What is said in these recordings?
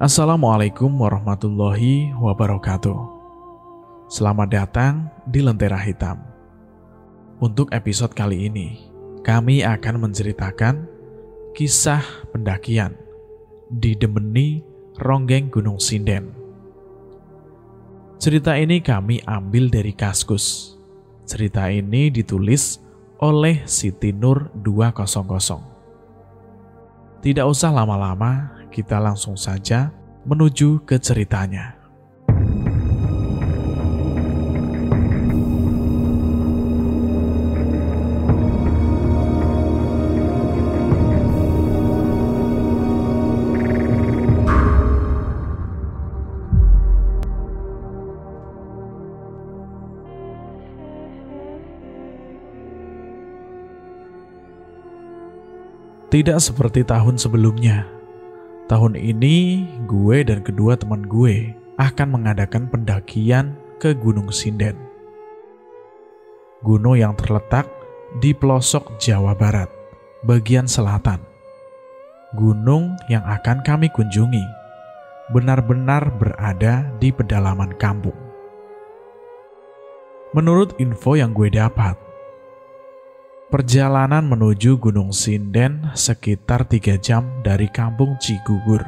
Assalamualaikum warahmatullahi wabarakatuh. Selamat datang di Lentera Hitam. Untuk episode kali ini, kami akan menceritakan kisah pendakian di Demeni Ronggeng Gunung Sinden. Cerita ini kami ambil dari Kaskus. Cerita ini ditulis oleh Siti Nur 200. Tidak usah lama-lama, kita langsung saja menuju ke ceritanya. Tidak seperti tahun sebelumnya. Tahun ini, gue dan kedua teman gue akan mengadakan pendakian ke Gunung Sinden. Gunung yang terletak di pelosok Jawa Barat, bagian selatan. Gunung yang akan kami kunjungi benar-benar berada di pedalaman kampung. Menurut info yang gue dapat, perjalanan menuju Gunung Sinden sekitar 3 jam dari kampung Cigugur.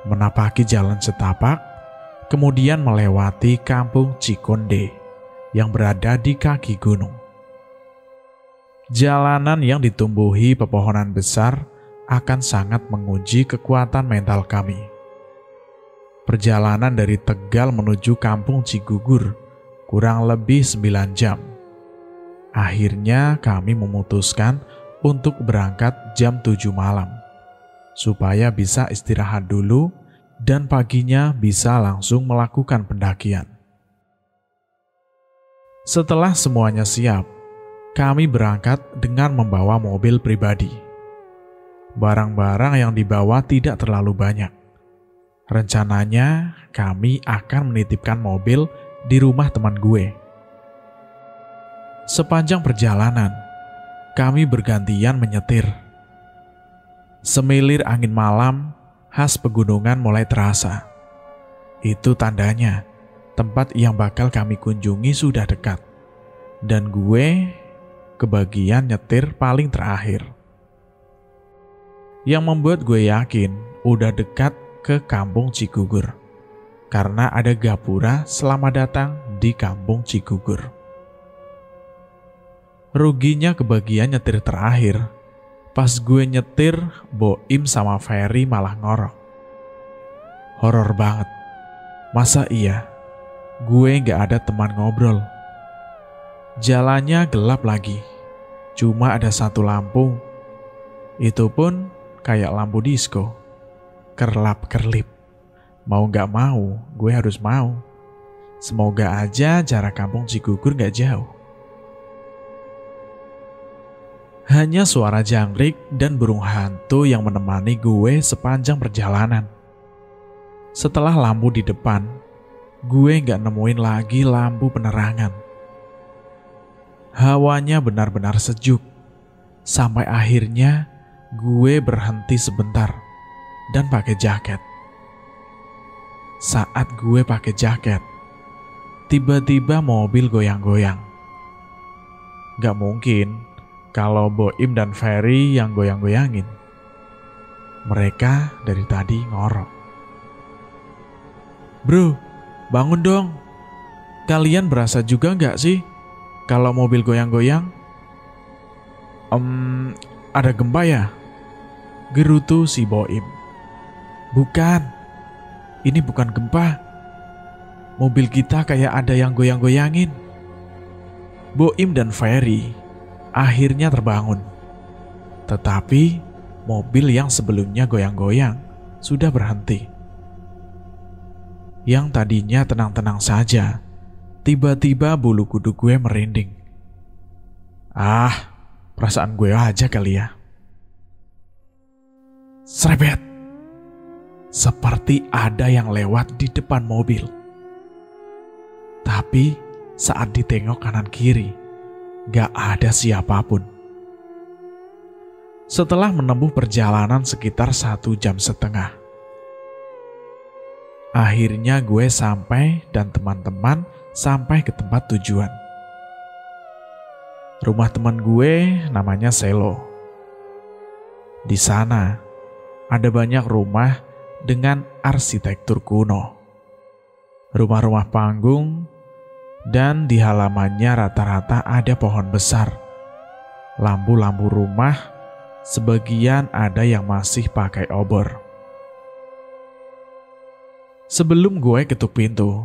Menapaki jalan setapak, kemudian melewati kampung Cikonde yang berada di kaki gunung. Jalanan yang ditumbuhi pepohonan besar akan sangat menguji kekuatan mental kami. Perjalanan dari Tegal menuju kampung Cigugur kurang lebih 9 jam. Akhirnya kami memutuskan untuk berangkat jam 7 malam, supaya bisa istirahat dulu dan paginya bisa langsung melakukan pendakian. Setelah semuanya siap, kami berangkat dengan membawa mobil pribadi. Barang-barang yang dibawa tidak terlalu banyak. Rencananya kami akan menitipkan mobil di rumah teman gue. Sepanjang perjalanan, kami bergantian menyetir. Semilir angin malam khas pegunungan mulai terasa. Itu tandanya tempat yang bakal kami kunjungi sudah dekat. Dan gue kebagian nyetir paling terakhir. Yang membuat gue yakin udah dekat ke kampung Cigugur. Karena ada gapura selamat datang di kampung Cigugur. Ruginya kebagian nyetir terakhir. Pas gue nyetir, Boim sama Ferry malah ngorok. Horor banget. Masa iya? Gue gak ada teman ngobrol. Jalannya gelap lagi. Cuma ada satu lampu. Itu pun kayak lampu disco. Kerlap-kerlip. Mau gak mau, gue harus mau. Semoga aja jarak kampung Cigugur gak jauh. Hanya suara jangkrik dan burung hantu yang menemani gue sepanjang perjalanan. Setelah lampu di depan, gue gak nemuin lagi lampu penerangan. Hawanya benar-benar sejuk. Sampai akhirnya gue berhenti sebentar dan pakai jaket. Saat gue pakai jaket, tiba-tiba mobil goyang-goyang. Gak mungkin kalau Boim dan Ferry yang goyang-goyangin. Mereka dari tadi ngorok. Bro, bangun dong. Kalian berasa juga gak sih kalau mobil goyang-goyang? Ada gempa ya? Gerutu si Boim. Bukan, ini bukan gempa. Mobil kita kayak ada yang goyang-goyangin. Boim dan Ferry akhirnya terbangun. Tetapi mobil yang sebelumnya goyang-goyang sudah berhenti. Yang tadinya tenang-tenang saja, tiba-tiba bulu kuduk gue merinding. Perasaan gue aja kali ya. Srebet. Seperti ada yang lewat di depan mobil. Tapi saat ditengok kanan kiri, gak ada siapapun. Setelah menempuh perjalanan sekitar 1,5 jam, Akhirnya gue sampai dan teman-teman sampai ke tempat tujuan. Rumah teman gue namanya Selo. Di sana ada banyak rumah dengan arsitektur kuno. Rumah-rumah panggung, dan di halamannya rata-rata ada pohon besar. Lampu-lampu rumah, sebagian ada yang masih pakai obor. Sebelum gue ketuk pintu,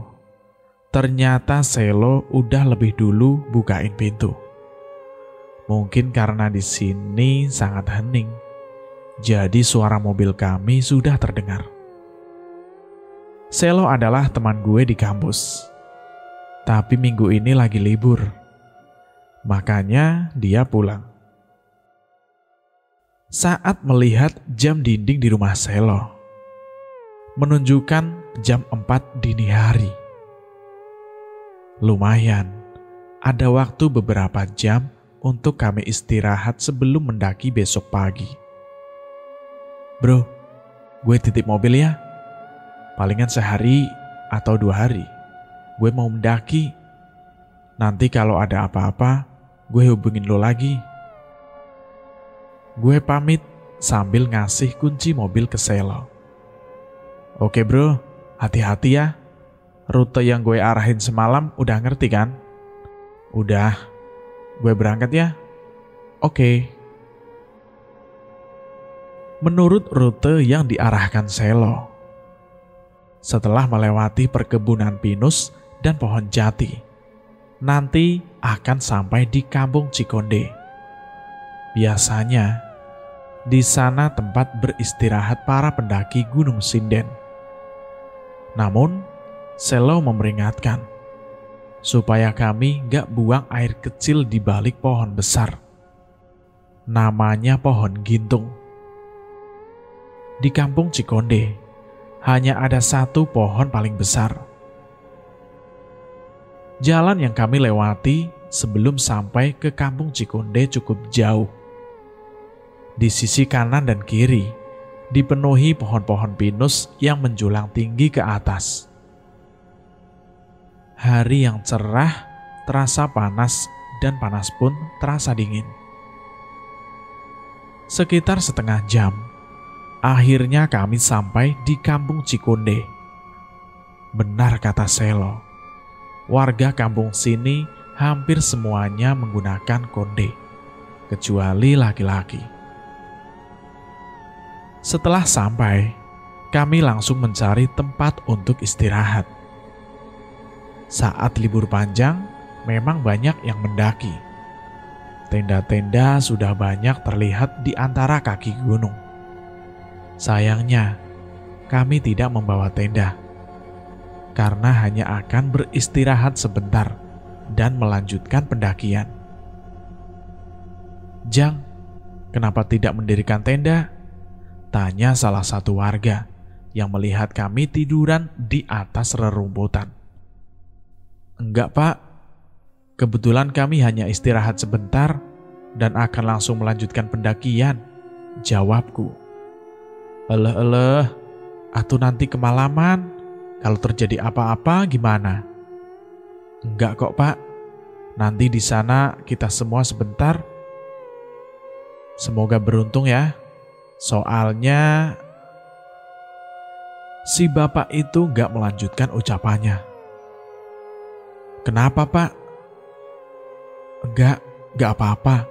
ternyata Selo udah lebih dulu bukain pintu. Mungkin karena di sini sangat hening, jadi suara mobil kami sudah terdengar. Selo adalah teman gue di kampus, tapi minggu ini lagi libur, makanya dia pulang. Saat melihat jam dinding di rumah Selo, menunjukkan jam 4 dini hari. Lumayan, ada waktu beberapa jam untuk kami istirahat sebelum mendaki besok pagi. Bro, gue titip mobil ya. Palingan sehari atau 2 hari. Gue mau mendaki. Nanti kalau ada apa-apa, gue hubungin lo lagi. Gue pamit sambil ngasih kunci mobil ke Selo. Oke bro, hati-hati ya. Rute yang gue arahin semalam udah ngerti kan? Udah, gue berangkat ya. Oke. Menurut rute yang diarahkan Selo, setelah melewati perkebunan pinus dan pohon jati, nanti akan sampai di Kampung Cikonde. Biasanya, di sana tempat beristirahat para pendaki Gunung Sinden. Namun, Selo memperingatkan supaya kami gak buang air kecil di balik pohon besar. Namanya pohon gintung. Di Kampung Cikonde, hanya ada satu pohon paling besar. Jalan yang kami lewati sebelum sampai ke Kampung Cikonde cukup jauh. Di sisi kanan dan kiri dipenuhi pohon-pohon pinus yang menjulang tinggi ke atas. Hari yang cerah terasa panas dan panas pun terasa dingin. Sekitar setengah jam, akhirnya kami sampai di Kampung Cikonde. Benar kata Selo, warga kampung sini hampir semuanya menggunakan konde, kecuali laki-laki. Setelah sampai, kami langsung mencari tempat untuk istirahat. Saat libur panjang, memang banyak yang mendaki. Tenda-tenda sudah banyak terlihat di antara kaki gunung. Sayangnya, kami tidak membawa tenda, karena hanya akan beristirahat sebentar dan melanjutkan pendakian. Jang, kenapa tidak mendirikan tenda? Tanya salah satu warga yang melihat kami tiduran di atas rerumputan. Enggak pak, kebetulan kami hanya istirahat sebentar dan akan langsung melanjutkan pendakian, jawabku. Eleh, atuh nanti kemalaman, kalau terjadi apa-apa gimana? Enggak kok pak, nanti di sana kita semua sebentar. Semoga beruntung ya. Soalnya si bapak itu gak melanjutkan ucapannya. Kenapa pak? Gak apa-apa.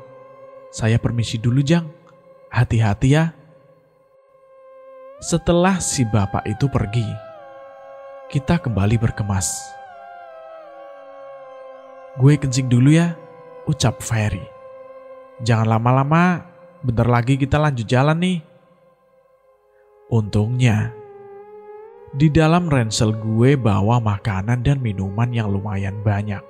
Saya permisi dulu Jang. Hati-hati ya. Setelah si bapak itu pergi, kita kembali berkemas. Gue kencing dulu ya, ucap Ferry. Jangan lama-lama. Bentar lagi kita lanjut jalan nih. Untungnya, di dalam ransel gue bawa makanan dan minuman yang lumayan banyak.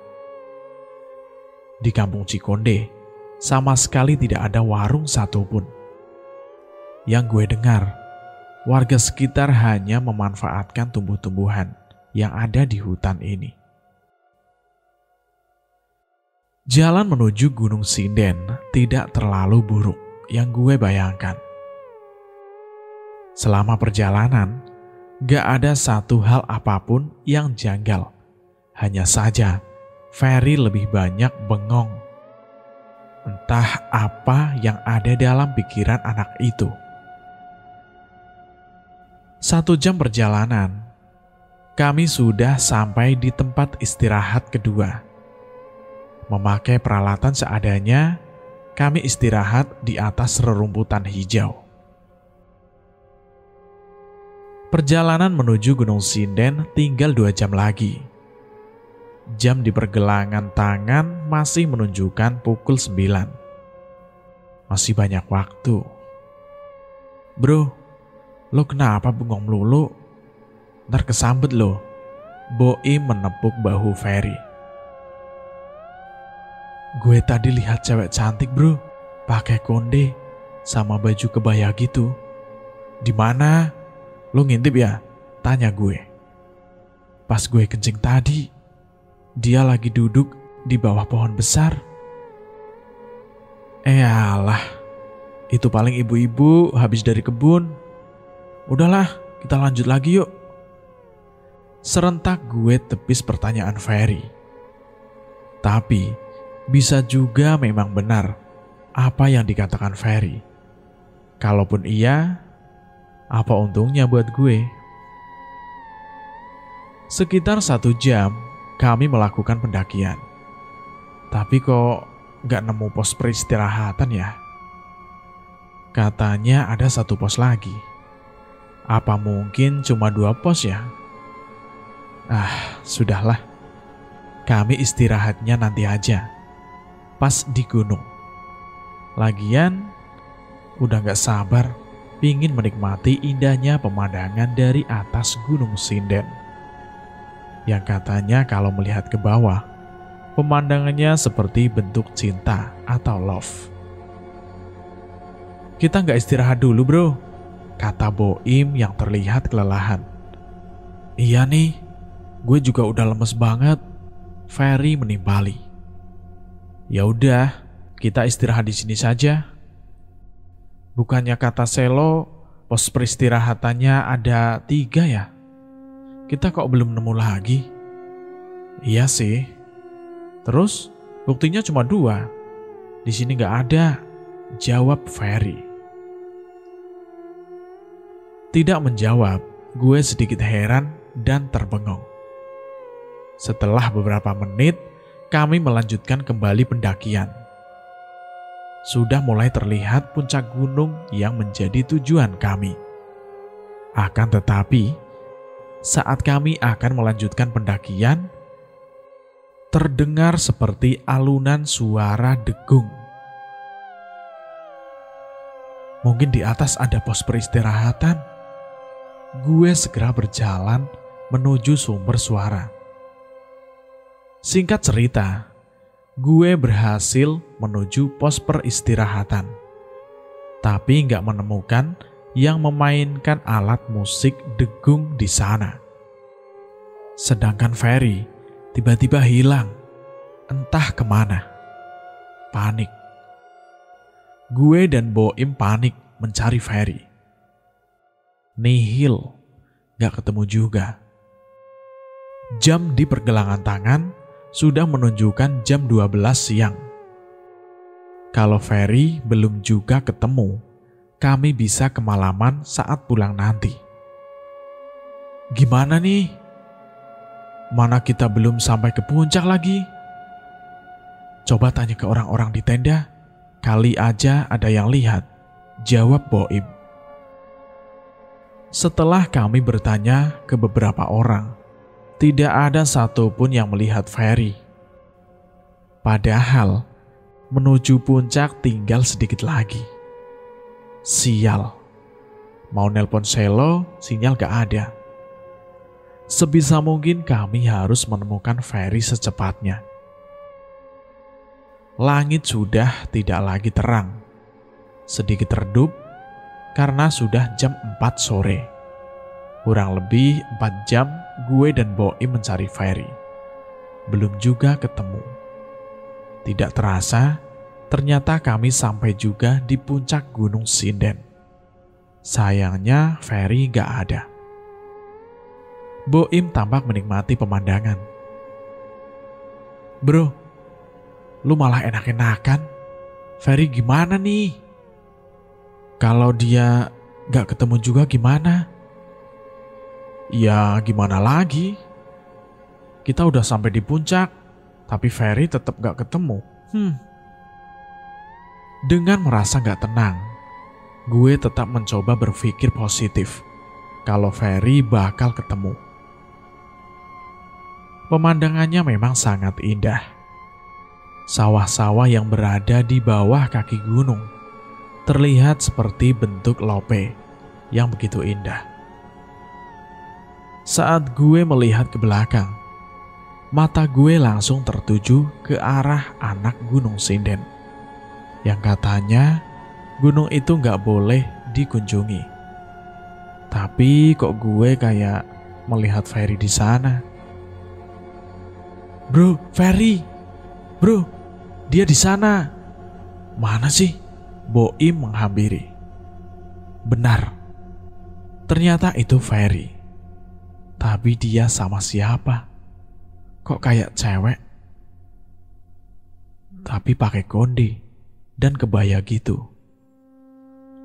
Di Kampung Cikonde, sama sekali tidak ada warung satupun. Yang gue dengar, warga sekitar hanya memanfaatkan tumbuh-tumbuhan yang ada di hutan ini. Jalan menuju Gunung Sinden tidak terlalu buruk yang gue bayangkan. Selama perjalanan, Gak ada satu hal apapun yang janggal. Hanya saja, Ferry lebih banyak bengong. Entah apa yang ada dalam pikiran anak itu. 1 jam perjalanan, kami sudah sampai di tempat istirahat kedua. Memakai peralatan seadanya, kami istirahat di atas rerumputan hijau. Perjalanan menuju Gunung Sinden tinggal 2 jam lagi. Jam di pergelangan tangan masih menunjukkan pukul 9. Masih banyak waktu. Bro, lo kenapa bengong melulu? Ntar kesambet lo. Boim menepuk bahu Ferry. Gue tadi lihat cewek cantik bro, pakai konde sama baju kebaya gitu. Di mana? Lo ngintip ya? Tanya gue. Pas gue kencing tadi, dia lagi duduk di bawah pohon besar. Alah, itu paling ibu-ibu habis dari kebun. Udahlah, kita lanjut lagi yuk. Serentak gue tepis pertanyaan Ferry. Tapi, bisa juga memang benar apa yang dikatakan Ferry. Kalaupun iya, apa untungnya buat gue? Sekitar 1 jam kami melakukan pendakian. Tapi kok gak nemu pos peristirahatan ya? Katanya ada 1 pos lagi. Apa mungkin cuma 2 pos ya? Sudahlah. Kami istirahatnya nanti aja. Pas di gunung. Lagian udah gak sabar pingin menikmati indahnya pemandangan dari atas Gunung Sinden. Yang katanya kalau melihat ke bawah, pemandangannya seperti bentuk cinta atau love. Kita gak istirahat dulu bro, kata Boim yang terlihat kelelahan. Iya nih, gue juga udah lemes banget, Ferry menimpali. Ya udah, kita istirahat di sini saja. Bukannya kata Selo, pos peristirahatannya ada 3 ya? Kita kok belum nemu lagi? Iya sih. Terus, buktinya cuma 2. Di sini gak ada, jawab Ferry. Tidak menjawab, gue sedikit heran dan terbengong. Setelah beberapa menit, kami melanjutkan kembali pendakian. Sudah mulai terlihat puncak gunung yang menjadi tujuan kami. Akan tetapi, saat kami akan melanjutkan pendakian, terdengar seperti alunan suara degung. Mungkin di atas ada pos peristirahatan. Gue segera berjalan menuju sumber suara. Singkat cerita, gue berhasil menuju pos peristirahatan, tapi nggak menemukan yang memainkan alat musik degung di sana. Sedangkan Ferry tiba-tiba hilang, entah kemana. Panik. Gue dan Boim panik mencari Ferry. Nihil, nggak ketemu juga. Jam di pergelangan tangan sudah menunjukkan jam 12 siang. Kalau Ferry belum juga ketemu, kami bisa kemalaman saat pulang nanti. Gimana nih? Mana kita belum sampai ke puncak lagi? Coba tanya ke orang-orang di tenda, kali aja ada yang lihat, jawab Boim. Setelah kami bertanya ke beberapa orang, tidak ada satupun yang melihat Ferry. Padahal, menuju puncak tinggal sedikit lagi. Sial. Mau nelpon Selo, sinyal gak ada. Sebisa mungkin kami harus menemukan Ferry secepatnya. Langit sudah tidak lagi terang. Sedikit redup karena sudah jam 4 sore. Kurang lebih 4 jam gue dan Boim mencari Ferry. Belum juga ketemu. Tidak terasa, ternyata kami sampai juga di puncak Gunung Sinden. Sayangnya Ferry gak ada. Boim tampak menikmati pemandangan. Bro, lu malah enak-enakan. Ferry gimana nih? Kalau dia gak ketemu juga gimana? Ya gimana lagi? Kita udah sampai di puncak, tapi Ferry tetap gak ketemu. Dengan merasa gak tenang, gue tetap mencoba berpikir positif kalau Ferry bakal ketemu. Pemandangannya memang sangat indah. Sawah-sawah yang berada di bawah kaki gunung terlihat seperti bentuk lope yang begitu indah. Saat gue melihat ke belakang, mata gue langsung tertuju ke arah anak Gunung Sinden, yang katanya gunung itu gak boleh dikunjungi. Tapi kok gue kayak melihat Ferry di sana. Bro, Ferry, bro, dia di sana. Mana sih? Boim menghampiri. Benar, ternyata itu Ferry. Tapi dia sama siapa? Kok kayak cewek? Tapi pakai konde dan kebaya gitu.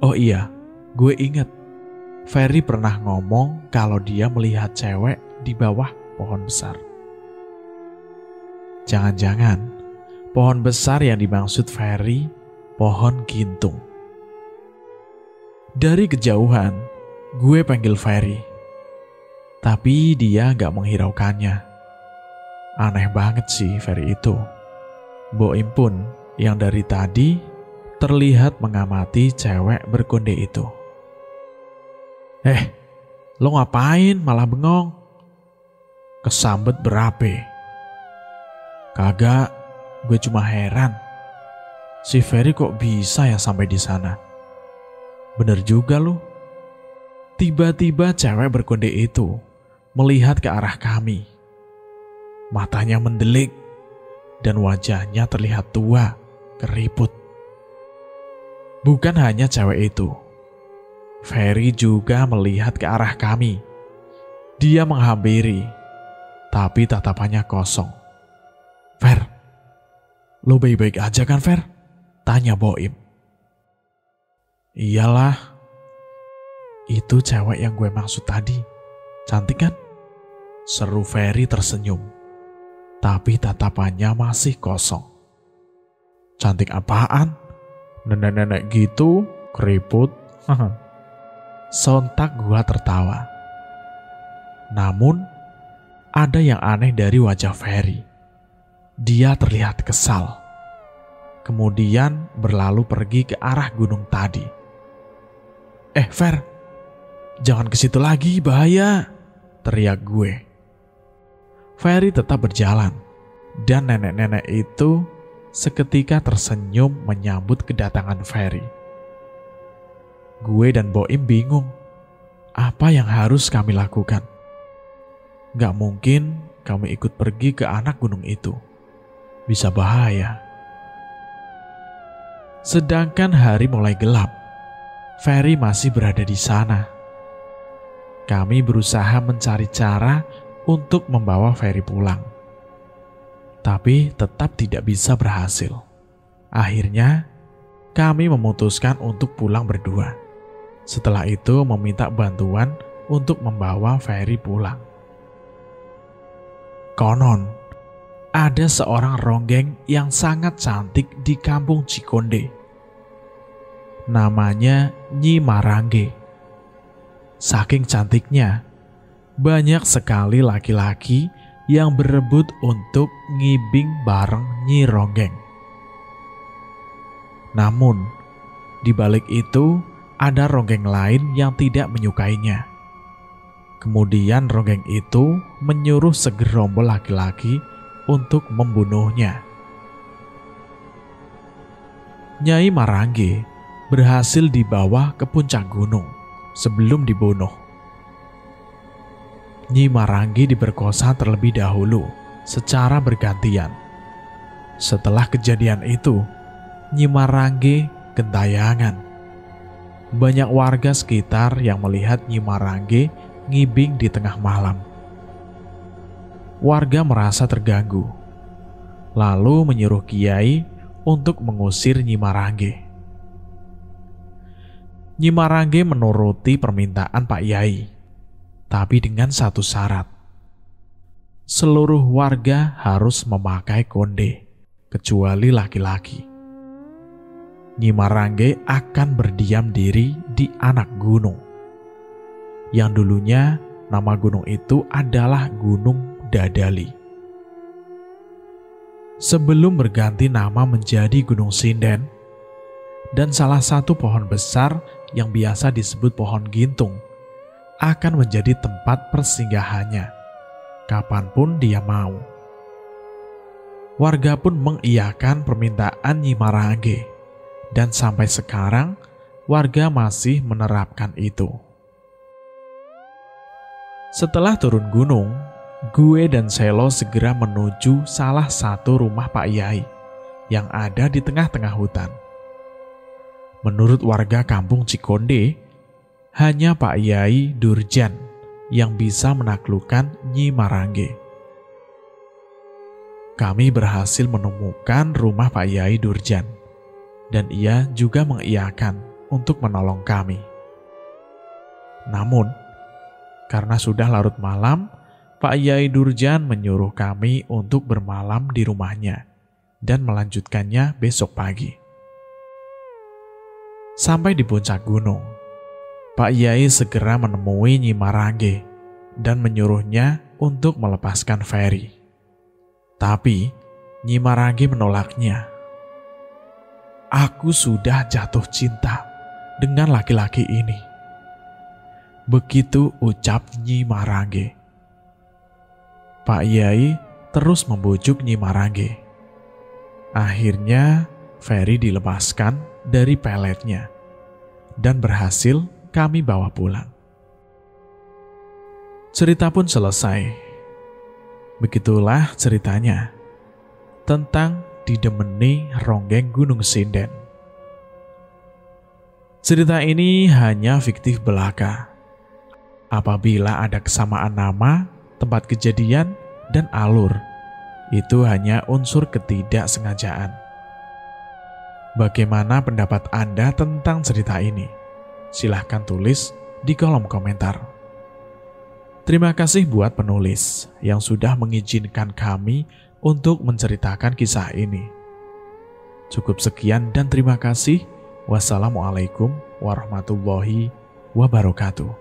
Oh iya, gue inget. Ferry pernah ngomong kalau dia melihat cewek di bawah pohon besar. Jangan-jangan pohon besar yang dimaksud Ferry pohon gintung. Dari kejauhan, gue panggil Ferry, tapi dia gak menghiraukannya. Aneh banget sih Ferry itu. Boim pun yang dari tadi terlihat mengamati cewek berkonde itu. Lo ngapain malah bengong? Kesambet berape? Kagak, gue cuma heran. Si Ferry kok bisa ya sampai di sana? Bener juga lu. Tiba-tiba cewek berkonde itu melihat ke arah kami. Matanya mendelik dan wajahnya terlihat tua, keriput. Bukan hanya cewek itu, Ferry juga melihat ke arah kami. Dia menghampiri, tapi tatapannya kosong. Fer, lo baik-baik aja kan Fer? Tanya Boim. Iyalah, itu cewek yang gue maksud tadi. Cantik kan? Seru Ferry tersenyum, tapi tatapannya masih kosong. Cantik apaan? Nenek-nenek gitu, keriput. Sontak gua tertawa. Namun, ada yang aneh dari wajah Ferry. Dia terlihat kesal. Kemudian berlalu pergi ke arah gunung tadi. Fer, jangan ke situ lagi, bahaya, teriak gue. Ferry tetap berjalan, dan nenek-nenek itu seketika tersenyum menyambut kedatangan Ferry. Gue dan Boim bingung, apa yang harus kami lakukan? Gak mungkin kami ikut pergi ke anak gunung itu. Bisa bahaya. Sedangkan hari mulai gelap, Ferry masih berada di sana. Kami berusaha mencari cara untuk membawa Ferry pulang, tapi tetap tidak bisa berhasil. Akhirnya, kami memutuskan untuk pulang berdua. Setelah itu meminta bantuan untuk membawa Ferry pulang. Konon, ada seorang ronggeng yang sangat cantik di kampung Cikonde. Namanya Nyi Marangge. Saking cantiknya, banyak sekali laki-laki yang berebut untuk ngibing bareng Nyi Ronggeng. Namun, di balik itu ada ronggeng lain yang tidak menyukainya. Kemudian ronggeng itu menyuruh segerombol laki-laki untuk membunuhnya. Nyai Marangge berhasil dibawa ke puncak gunung sebelum dibunuh. Nyi Marangge diperkosa terlebih dahulu secara bergantian. Setelah kejadian itu, Nyi Marangge gentayangan. Banyak warga sekitar yang melihat Nyi Marangge ngibing di tengah malam warga merasa terganggu, lalu menyuruh Kiai untuk mengusir Nyi Marangge. Nyi Marangge menuruti permintaan Pak Yai, tapi dengan satu syarat. Seluruh warga harus memakai konde, kecuali laki-laki. Nyi Marangge akan berdiam diri di anak gunung, yang dulunya nama gunung itu adalah Gunung Dadali. Sebelum berganti nama menjadi Gunung Sinden, dan salah satu pohon besar yang biasa disebut pohon gintung akan menjadi tempat persinggahannya kapanpun dia mau. Warga pun mengiyakan permintaan Nyi Marangge, dan sampai sekarang warga masih menerapkan itu. Setelah turun gunung, gue dan Selo segera menuju salah satu rumah Pak Yai yang ada di tengah-tengah hutan. Menurut warga kampung Cikonde, hanya Pak Yai Durjan yang bisa menaklukkan Nyi Marangge. Kami berhasil menemukan rumah Pak Yai Durjan, dan ia juga mengiyakan untuk menolong kami. Namun, karena sudah larut malam, Pak Yai Durjan menyuruh kami untuk bermalam di rumahnya dan melanjutkannya besok pagi. Sampai di puncak gunung, Pak Yai segera menemui Nyi Marangge dan menyuruhnya untuk melepaskan Ferry. Tapi Nyi Marangge menolaknya. "Aku sudah jatuh cinta dengan laki-laki ini," begitu ucap Nyi Marangge. Pak Yai terus membujuk Nyi Marangge. Akhirnya Ferry dilepaskan dari peletnya dan berhasil kami bawa pulang. Cerita pun selesai. Begitulah ceritanya tentang didemeni ronggeng Gunung Sinden. Cerita ini hanya fiktif belaka. Apabila ada kesamaan nama, tempat kejadian, dan alur, itu hanya unsur ketidaksengajaan. Bagaimana pendapat Anda tentang cerita ini? Silahkan tulis di kolom komentar. Terima kasih buat penulis yang sudah mengizinkan kami untuk menceritakan kisah ini. Cukup sekian dan terima kasih. Wassalamualaikum warahmatullahi wabarakatuh.